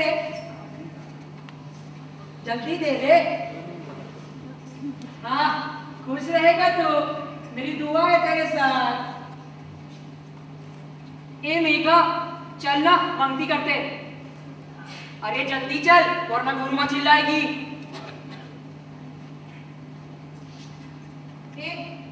रे, जल्दी दे रे। हाँ, खुश रहेगा तू, मेरी दुआ है तेरे साथ। ए मेघा, चल ना, पंक्ति करते। अरे जल्दी चल, वरना गुरुमा चिल्लाएगी।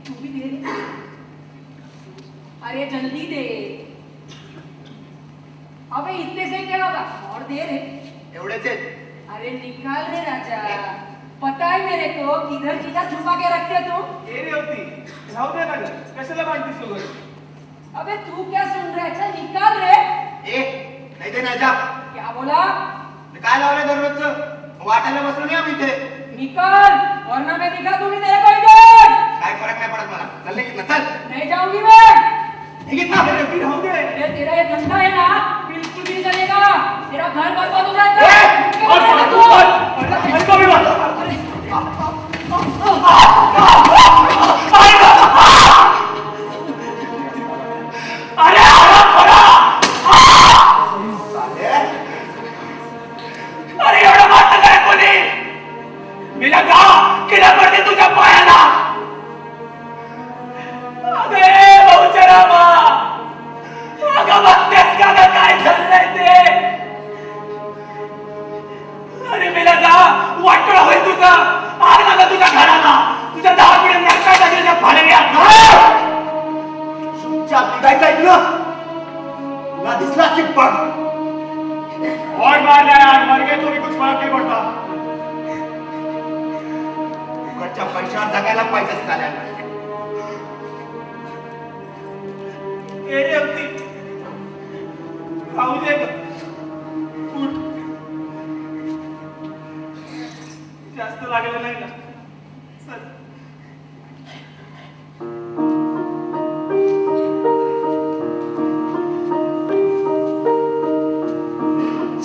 तू भी दे रे। अरे जल्दी दे। अबे इतने से क्या होगा, और दे रे। एवढेच आहेत। अरे निकाल रे राजा, पता है मेरे को किधर किधर छुपा के रखते तुम। ए रे होती, राहू दे ना ग, कशाला मांडतीस तू? अबे तू क्या सुन रहा है, चल निकाल रे। नाही दे ना जा। क्या बोला? काय लावलंय दररोजचं? वाटायला बसलो नाही आम्ही इथे। निकाल, वरना मैं दिखा दूंगी तेरे को इधर। काय फरक नाही पडत मला। चल निघ ना, चल। नहीं जाऊंगी मैं। निघ ना। राहू दे। अरे तेरा ये धंधा है ना, बिल्कुल भी नहीं चलेगा। तेरा घर बर्बाद हो जाएगा। अरे एवढं मारतं काय कोणी? मिला का किडा पडते तुझ्या पायाला? अरे भाऊच्या रामा, अगं बघतेस का ग काय चाललंय ते? अरे मिला जा, वाटोळा होईल तुझा, आग लागा तुझ्या घराला, तुझ्या 10 पिढ्या नरकाच्या गेल्या भाड्याने तुमच्या निघायचं ऐकलं? तुला दिसला चिप्पड? और मारना यार, मर गए तो भी कुछ फर्क नहीं पड़ता। फुकटच्या पैशावर जगायला पाहिजे चाल्याला। ए रे होती, खाऊ दे ग, उठ. जास्त लागलं नाही ना, चल.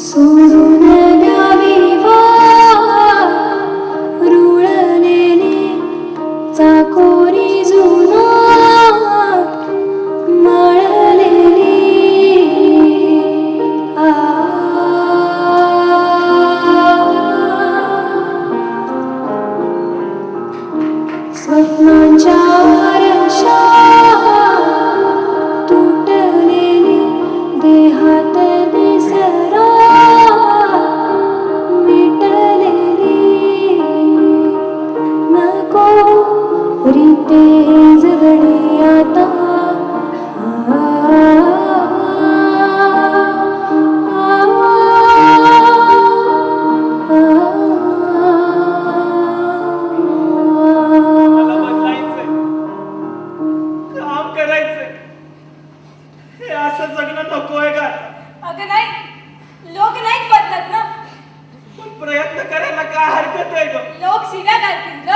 सोडून द्यावी रुळलेली चाकोरी जुना मळलेली स्वप्नांच्या आरशा तुटलेली देहात दिसरा मिटलेली नको रीते जगणे आता मला बदलायचंय, काम करायचंय, हे असं जगणं नकोय का? अगं नाही, लोक नाहीच बदलत ना. पण प्रयत्न करायला काय हरकत आहे ग? लोक शिव्या घालतील ग,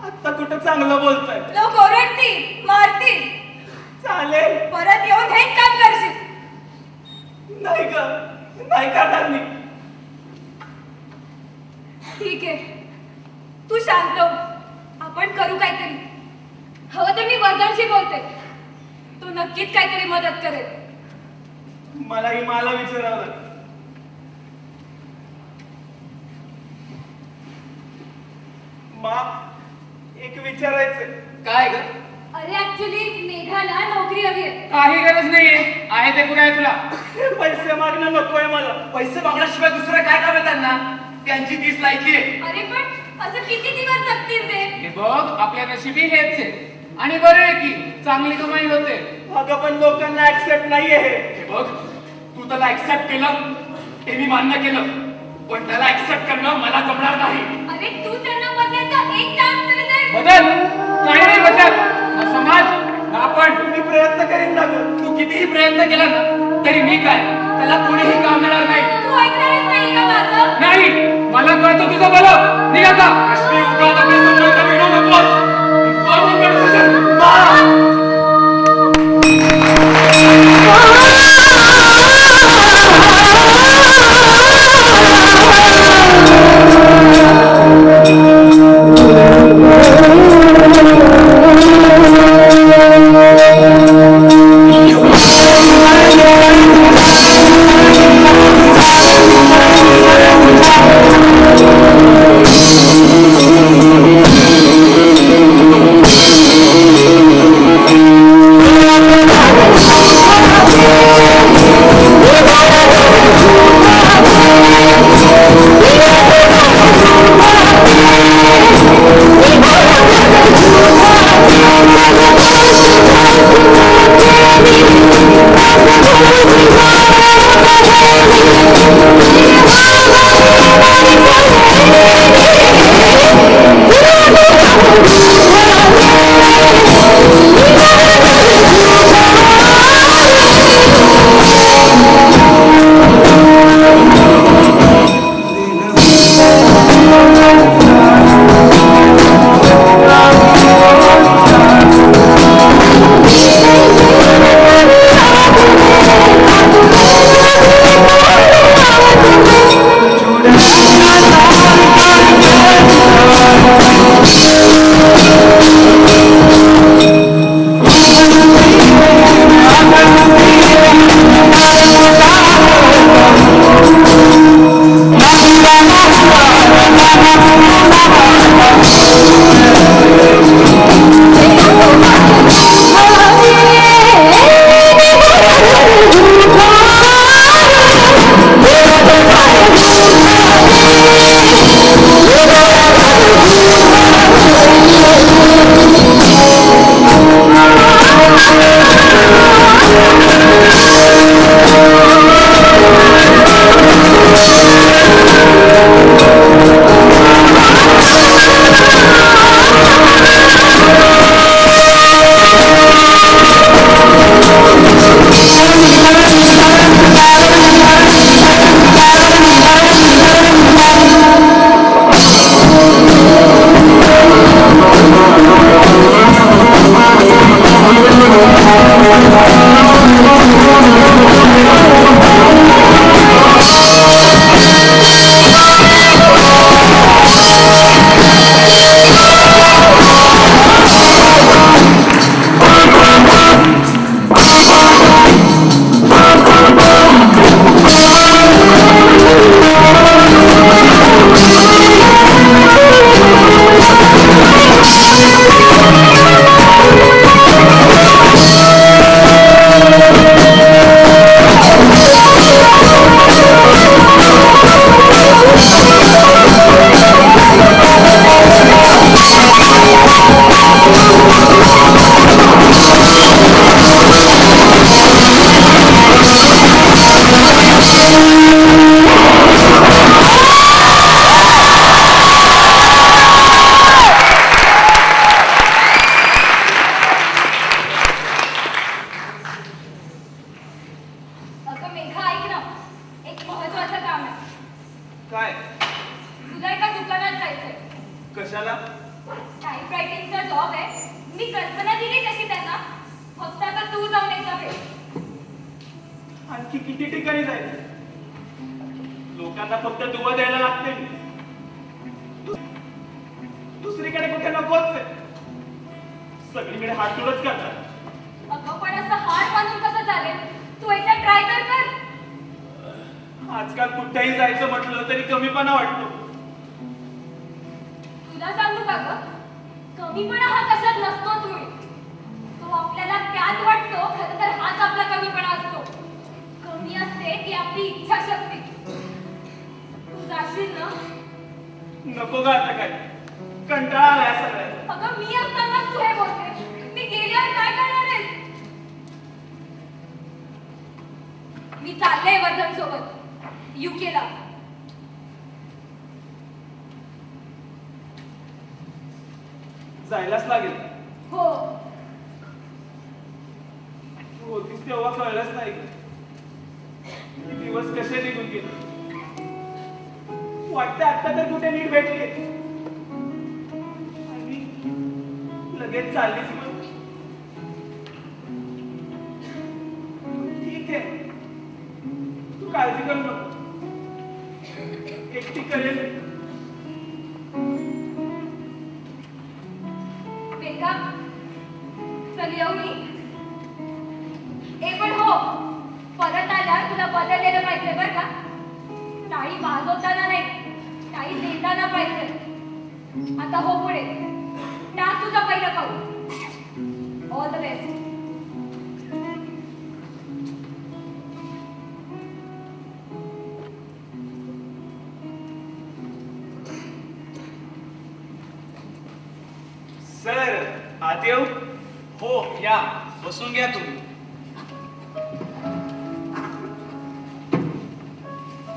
आता कुठं चांगलं बोलताय? लोक ओरडतील, मारतील, चालेल. परत येऊन हेच काम करशील. नाही ग, नाही करणार मी. ठीक आहे, तू शांत हो, आपण करू काहीतरी. हवं तर मी वर्धनशी बोलते, तो नक्कीच काहीतरी मदत करेल. मलाही मला विचारावं लागेल. मा, एक विचारायचंय. काय ग? अरे ऍक्च्युली मेघाला नोकरी हवी आहे. काही गरज नाहीये, आहे ते पुरे आहे तुला. हे पैसे मागणं नकोय मला. पैसे मागण्याशिवाय दुसरं काय काम आहे त्यांना? त्यांची तीच लायकी आहे. अरे पण असं किती दिवस जगतील ते? हे बघ, आपल्या नशिबी हेच आहे. आणि बरं आहे की चांगली कमाई होते. अगं पण लोकांना ऍक्सेप्ट नाहीये हे. हे बघ, तू त्याला ऍक्सेप्ट केलं, ते मी मान्य केलं, पण त्याला ऍक्सेप्ट करणं मला जमणार नाही. अरे तू त्यांना बदलायचा एक चान्स तरी दे. बदल काही नाही बदल. ना समाज ना आपण. मी प्रयत्न करीन ना ग. तू कितीही प्रयत्न केला ना तरी मी काय, त्याला कोणीही काम मिळणार नाही. तू ऐकणारच नाही का माझं? नाही, मला कळतं तुझं भलं. निघ आता. रश्मी, उगाच आपल्या संबंध मिळवू नकोस. Informal conversation. Bye. काय? तुला एका दुकानात जायचंय. कशाला? टाईप रायटिंगचा जॉब आहे. मी कल्पना दिली तशी त्यांना. फक्त आता तू जाऊन एकदा भेट. आणखी किती ठिकाणी जायचं? लोकांना फक्त दुवा द्यायला लागते. दुसरीकडे कुठे नकोच आहे. सगळीकडे हात जोडच करतात. अगं पण असं हार बांधून कसं चालेल? तू एकदा ट्राय तर कर. आजकाल कुठेही जायचं म्हटलं तरी कमीपणा वाटतो. तुला सांगू का ग? कमीपणा हा कशात नसतोच मुळे. तो आपल्याला त्यात वाटतो. खरं तर हाच आपला कमीपणा असतो. कमी असते ती आपली इच्छाशक्ती. तू जाशील ना? नको का आता काय? कंटाळा आलाय सगळ्याचा. अगं मी असताना तू हे बोलते. मी गेल्यावर काय करणार आहेस? मी चालले वर्धन सोबत युकेला. जायलाच लागेल. हो. तू होतीस तेव्हा कळलंच नाही. दिवस कसे निघून गेले. वाटतं आता तर कुठे नीट भेटले आणि लगेच चाललीच मग. ठीक आहे, तू काळजी करू नको. एकटी करेल. बेका चल येऊ मी. ए पण हो, परत आल्यावर तुला बदललेलं पाहिजे बरं का. टाळी वाजवताना नाही, टाळी देताना पाहिजे. आता हो पुढे. टाक तुझं पहिलं पाऊल. All the best. सर, आत येऊ? हो या, बसून घ्या तुम्ही.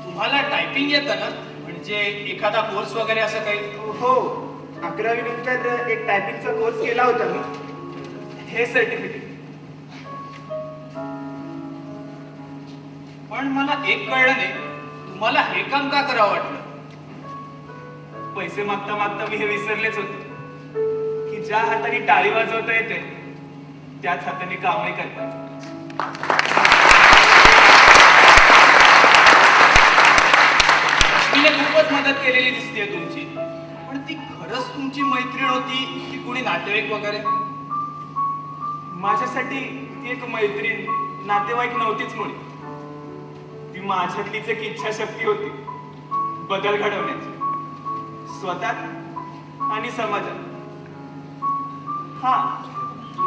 तुम्हाला टायपिंग येतं ना? म्हणजे एखादा कोर्स वगैरे असं काही? हो, 11वी नंतर एक टायपिंगचा कोर्स केला होता मी. हे सर्टिफिकेट. पण मला एक कळलं नाही, तुम्हाला हे काम का करावं वाटलं? पैसे मागता मागता मी हे विसरलेच होते की ज्या हाताने टाळी वाजवता येते त्याच हाताने कामही करता येते. तिने खूपच मदत केलेली दिसतेय तुमची. पण ती खरंच तुमची मैत्रीण होती की कुणी नातेवाईक वगैरे? माझ्यासाठी ती एक मैत्रीण, नातेवाईक नव्हतीच मुळी. ती माझ्यातलीच एक इच्छाशक्ती होती बदल घडवण्याची, स्वतःत आणि समाजात. हा,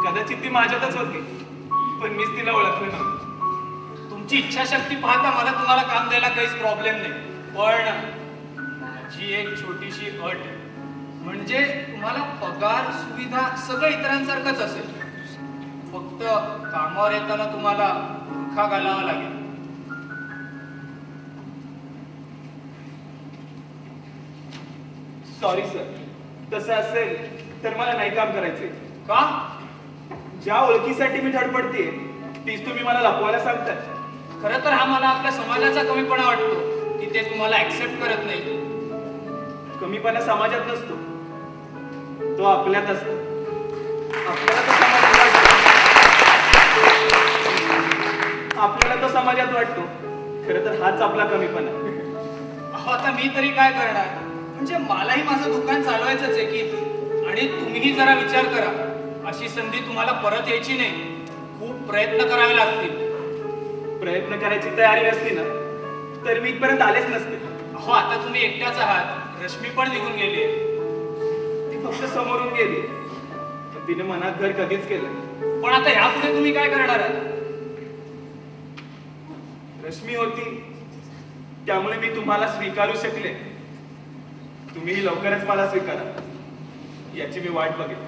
कदाचित ती माझ्यातच होती, पण मीच तिला ओळखलं नव्हतं. तुमची इच्छाशक्ती पाहता मला तुम्हाला काम द्यायला काहीच प्रॉब्लेम नाही. पण माझी एक छोटीशी अट, म्हणजे तुम्हाला पगार, सुविधा सगळं इतरांसारखंच असेल. फक्त कामावर येताना तुम्हाला मूर्खा घालावा लागेल. सॉरी सर, तसं असेल तर मला नाही काम करायचंय. का? ज्या ओळखीसाठी मी धडपडतेय तीच तुम्ही मला लपवायला सांगताय. खरं तर हा मला आपल्या समाजाचा कमीपणा वाटतो की ते तुम्हाला ऍक्सेप्ट करत नाही. कमीपणा समाजात नसतो, तो आपल्यात असतो. आपल्याला तो समाजात वाटतो. आपल्याला तो समाजात वाटतो. खरं तर हाच आपला कमीपणा. अहो, आता मी तरी काय करणार? म्हणजे मलाही माझं दुकान चालवायचंच आहे की. आणि तुम्हीही जरा विचार करा, अशी संधी तुम्हाला परत यायची नाही. खूप प्रयत्न करावे लागतील. प्रयत्न करायची तयारी नसती ना तर मी इथपर्यंत आलेच नसते. अहो, आता तुम्ही एकट्याच आहात. रश्मी पण निघून गेली. ती फक्त समोरून गेली, पण तिने मनात घर कधीच केलं. पण आता यापुढे तुम्ही काय करणार आहात? रश्मी होती त्यामुळे मी तुम्हाला स्वीकारू शकले. तुम्हीही लवकरच मला स्वीकारा याची मी वाट बघेन.